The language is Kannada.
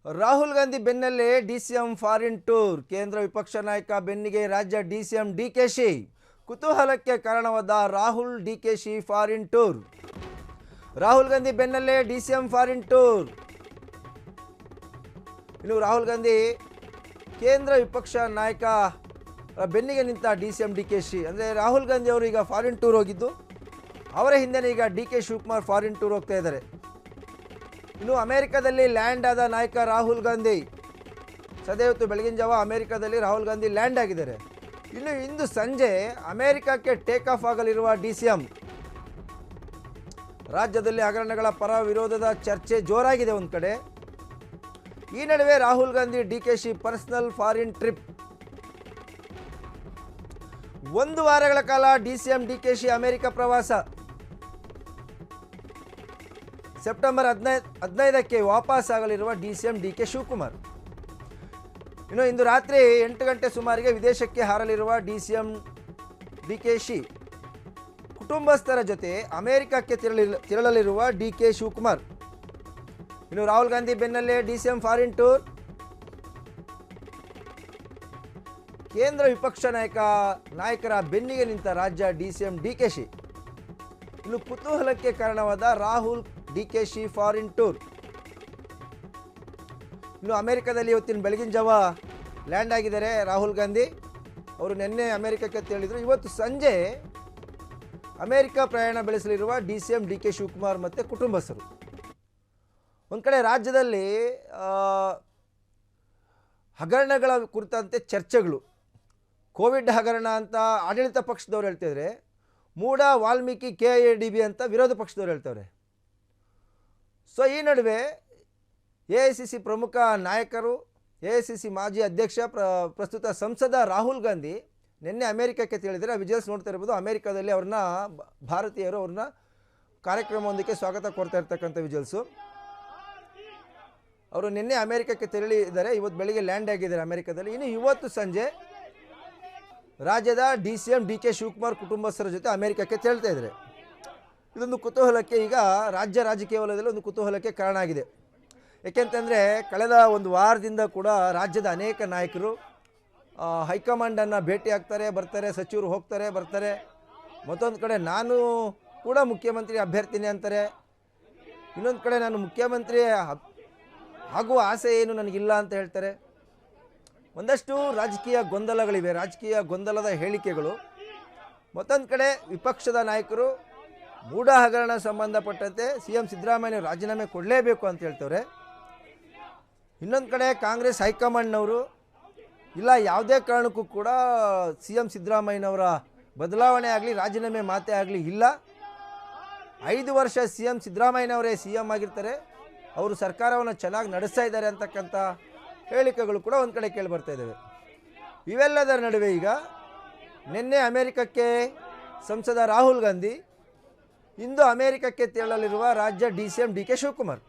ರಾಹುಲ್ ಗಾಂಧಿ ಬೆನ್ನಲ್ಲೇ ಡಿಸಿಎಂ ಫಾರಿನ್ ಟೂರ್. ಕೇಂದ್ರ ವಿಪಕ್ಷ ನಾಯಕ ಬೆನ್ನಿಗೆ ರಾಜ್ಯ ಡಿಸಿಎಂ ಡಿಕೆಶಿ. ಕುತೂಹಲಕ್ಕೆ ಕಾರಣವಾದ ರಾಹುಲ್ ಡಿಕೆಶಿ ಫಾರಿನ್ ಟೂರ್. ರಾಹುಲ್ ಗಾಂಧಿ ಬೆನ್ನಲ್ಲೇ ಡಿಸಿಎಂ ಫಾರಿನ್ ಟೂರ್. ಇನ್ನು ರಾಹುಲ್ ಗಾಂಧಿ ಕೇಂದ್ರ ವಿಪಕ್ಷ ನಾಯಕ ಬೆನ್ನಿಗೆ ನಿಂತ ಡಿಸಿಎಂ ಡಿಕೆಶಿ. ಅಂದರೆ ರಾಹುಲ್ ಗಾಂಧಿ ಅವರು ಈಗ ಫಾರಿನ್ ಟೂರ್ ಹೋಗಿದ್ದು, ಅವರ ಹಿಂದೆ ಈಗ ಡಿ.ಕೆ. ಶಿವಕುಮಾರ್ ಫಾರಿನ್ ಟೂರ್ ಹೋಗ್ತಾ ಇದ್ದಾರೆ. ಇನ್ನು ಅಮೆರಿಕದಲ್ಲಿ ಲ್ಯಾಂಡ್ ಆದ ನಾಯಕ ರಾಹುಲ್ ಗಾಂಧಿ. ಸದ್ಯ ಇವತ್ತು ಬೆಳಗಿನ ಜಾವ ಅಮೆರಿಕದಲ್ಲಿ ರಾಹುಲ್ ಗಾಂಧಿ ಲ್ಯಾಂಡ್ ಆಗಿದ್ದಾರೆ. ಇನ್ನು ಇಂದು ಸಂಜೆ ಅಮೆರಿಕಕ್ಕೆ ಟೇಕ್ ಆಫ್ ಆಗಲಿರುವ ಡಿಸಿಎಂ. ರಾಜ್ಯದಲ್ಲಿ ಹಗರಣಗಳ ಪರ ವಿರೋಧದ ಚರ್ಚೆ ಜೋರಾಗಿದೆ ಒಂದು ಕಡೆ. ಈ ನಡುವೆ Rahul Gandhi DKShi personal foreign trip. 1 ವಾರಗಳ ಕಾಲ ಡಿಸಿಎಂ ಡಿಕೆಶಿ ಅಮೆರಿಕ ಪ್ರವಾಸ. ಸೆಪ್ಟೆಂಬರ್ 15ಕ್ಕೆ ವಾಪಸ್ ಆಗಲಿರುವ ಡಿಸಿಎಂ ಡಿ.ಕೆ. ಶಿವಕುಮಾರ್. ಇನ್ನು ಇಂದು ರಾತ್ರಿ 8 ಗಂಟೆ ಸುಮಾರಿಗೆ ವಿದೇಶಕ್ಕೆ ಹಾರಲಿರುವ ಡಿಸಿಎಂ ಡಿಕೆಶಿ ಕುಟುಂಬಸ್ಥರ ಜೊತೆ ಅಮೆರಿಕಕ್ಕೆ ತೆರಳಲಿರುವ ಡಿ.ಕೆ. ಶಿವಕುಮಾರ್. ಇನ್ನು ರಾಹುಲ್ ಗಾಂಧಿ ಬೆನ್ನಲ್ಲೇ ಡಿಸಿಎಂ ಫಾರಿನ್ ಟೂರ್. ಕೇಂದ್ರ ವಿಪಕ್ಷ ನಾಯಕರ ಬೆನ್ನಿಗೆ ನಿಂತ ರಾಜ್ಯ ಡಿಸಿಎಂ ಡಿಕೆಶಿ. ಇನ್ನು ಕುತೂಹಲಕ್ಕೆ ಕಾರಣವಾದ ರಾಹುಲ್ ಡಿಕೆಶಿ ಫಾರಿನ್ ಟೂರ್. ಇನ್ನು ಅಮೆರಿಕದಲ್ಲಿ ಇವತ್ತಿನ ಬೆಳಗಿನ ಜಾವ ಲ್ಯಾಂಡ್ ಆಗಿದ್ದಾರೆ ರಾಹುಲ್ ಗಾಂಧಿ. ಅವರು ನಿನ್ನೆ ಅಮೆರಿಕಕ್ಕೆ ತೆರಳಿದರು. ಇವತ್ತು ಸಂಜೆ ಅಮೆರಿಕ ಪ್ರಯಾಣ ಬೆಳೆಸಲಿರುವ ಡಿಸಿಎಂ ಡಿ.ಕೆ. ಶಿವಕುಮಾರ್ ಮತ್ತು ಕುಟುಂಬಸ್ಥರು. ಒಂದು ಕಡೆ ರಾಜ್ಯದಲ್ಲಿ ಹಗರಣಗಳ ಕುರಿತಂತೆ ಚರ್ಚೆಗಳು. ಕೋವಿಡ್ ಹಗರಣ ಅಂತ ಆಡಳಿತ ಪಕ್ಷದವ್ರು ಹೇಳ್ತಿದ್ರೆ, ಮೂಡ ವಾಲ್ಮೀಕಿ KIADB ಅಂತ ವಿರೋಧ ಪಕ್ಷದವ್ರು ಹೇಳ್ತವ್ರೆ. ಸೊ ಈ ನಡುವೆ AICC ಪ್ರಮುಖ ನಾಯಕರು, AICC ಮಾಜಿ ಅಧ್ಯಕ್ಷ, ಪ್ರಸ್ತುತ ಸಂಸದ ರಾಹುಲ್ ಗಾಂಧಿ ನಿನ್ನೆ ಅಮೆರಿಕಕ್ಕೆ ತೆರಳಿದರೆ. ವಿಜುವಲ್ಸ್ ನೋಡ್ತಾ ಇರ್ಬೋದು. ಅಮೆರಿಕದಲ್ಲಿ ಅವ್ರನ್ನ ಭಾರತೀಯರು ಅವ್ರನ್ನ ಕಾರ್ಯಕ್ರಮವೊಂದಕ್ಕೆ ಸ್ವಾಗತ ಕೊಡ್ತಾ ಇರ್ತಕ್ಕಂಥ ವಿಜುವಲ್ಸು. ಅವರು ನಿನ್ನೆ ಅಮೆರಿಕಕ್ಕೆ ತೆರಳಿದ್ದಾರೆ. ಇವತ್ತು ಬೆಳಿಗ್ಗೆ ಲ್ಯಾಂಡ್ ಆಗಿದ್ದಾರೆ ಅಮೆರಿಕದಲ್ಲಿ. ಇನ್ನು ಇವತ್ತು ಸಂಜೆ ರಾಜ್ಯದ ಡಿಸಿಎಂ ಡಿ.ಕೆ. ಶಿವಕುಮಾರ್ ಕುಟುಂಬಸ್ಥರ ಜೊತೆ ಅಮೆರಿಕಕ್ಕೆ ತೆರಳ್ತಾ ಇದ್ದಾರೆ. ಇದೊಂದು ಕುತೂಹಲಕ್ಕೆ, ಈಗ ರಾಜ್ಯ ರಾಜಕೀಯ ವಲಯದಲ್ಲಿ ಒಂದು ಕುತೂಹಲಕ್ಕೆ ಕಾರಣ ಆಗಿದೆ. ಏಕೆಂತಂದರೆ ಕಳೆದ ಒಂದು ವಾರದಿಂದ ಕೂಡ ರಾಜ್ಯದ ಅನೇಕ ನಾಯಕರು ಹೈಕಮಾಂಡನ್ನು ಭೇಟಿ ಆಗ್ತಾರೆ, ಬರ್ತಾರೆ, ಸಚಿವರು ಹೋಗ್ತಾರೆ, ಬರ್ತಾರೆ. ಮತ್ತೊಂದು ಕಡೆ ನಾನು ಕೂಡ ಮುಖ್ಯಮಂತ್ರಿ ಅಭ್ಯರ್ಥಿನೇ ಅಂತಾರೆ. ಇನ್ನೊಂದು ಕಡೆ ನಾನು ಮುಖ್ಯಮಂತ್ರಿ ಆಗುವ ಆಸೆ ಏನು ನನಗಿಲ್ಲ ಅಂತ ಹೇಳ್ತಾರೆ. ಒಂದಷ್ಟು ರಾಜಕೀಯ ಗೊಂದಲಗಳಿವೆ, ರಾಜಕೀಯ ಗೊಂದಲದ ಹೇಳಿಕೆಗಳು. ಮತ್ತೊಂದು ಕಡೆ ವಿಪಕ್ಷದ ನಾಯಕರು ಮೂಡ ಹಗರಣ ಸಂಬಂಧಪಟ್ಟಂತೆ CM ಸಿದ್ದರಾಮಯ್ಯ ರಾಜೀನಾಮೆ ಕೊಡಲೇಬೇಕು ಅಂತ ಹೇಳ್ತವ್ರೆ. ಇನ್ನೊಂದು ಕಡೆ ಕಾಂಗ್ರೆಸ್ ಹೈಕಮಾಂಡ್ನವರು ಇಲ್ಲ, ಯಾವುದೇ ಕಾರಣಕ್ಕೂ ಕೂಡ CM ಸಿದ್ದರಾಮಯ್ಯನವರ ಬದಲಾವಣೆ ಆಗಲಿ, ರಾಜೀನಾಮೆ ಮಾತೇ ಆಗಲಿ ಇಲ್ಲ, 5 ವರ್ಷ CM ಸಿದ್ದರಾಮಯ್ಯನವರೇ CM ಆಗಿರ್ತಾರೆ, ಅವರು ಸರ್ಕಾರವನ್ನು ಚೆನ್ನಾಗಿ ನಡೆಸ್ತಾ ಇದ್ದಾರೆ ಅಂತಕ್ಕಂಥ ಹೇಳಿಕೆಗಳು ಕೂಡ ಒಂದು ಕಡೆ ಕೇಳಿ ಬರ್ತಾ ಇದ್ದಾವೆ. ಇವೆಲ್ಲದರ ನಡುವೆ ಈಗ ನಿನ್ನೆ ಅಮೆರಿಕಕ್ಕೆ ಸಂಸದ ರಾಹುಲ್ ಗಾಂಧಿ, ಇಂದು ಅಮೆರಿಕಕ್ಕೆ ತೆರಳಲಿರುವ ರಾಜ್ಯ ಡಿಸಿಎಂ ಡಿ.ಕೆ. ಶಿವಕುಮಾರ್.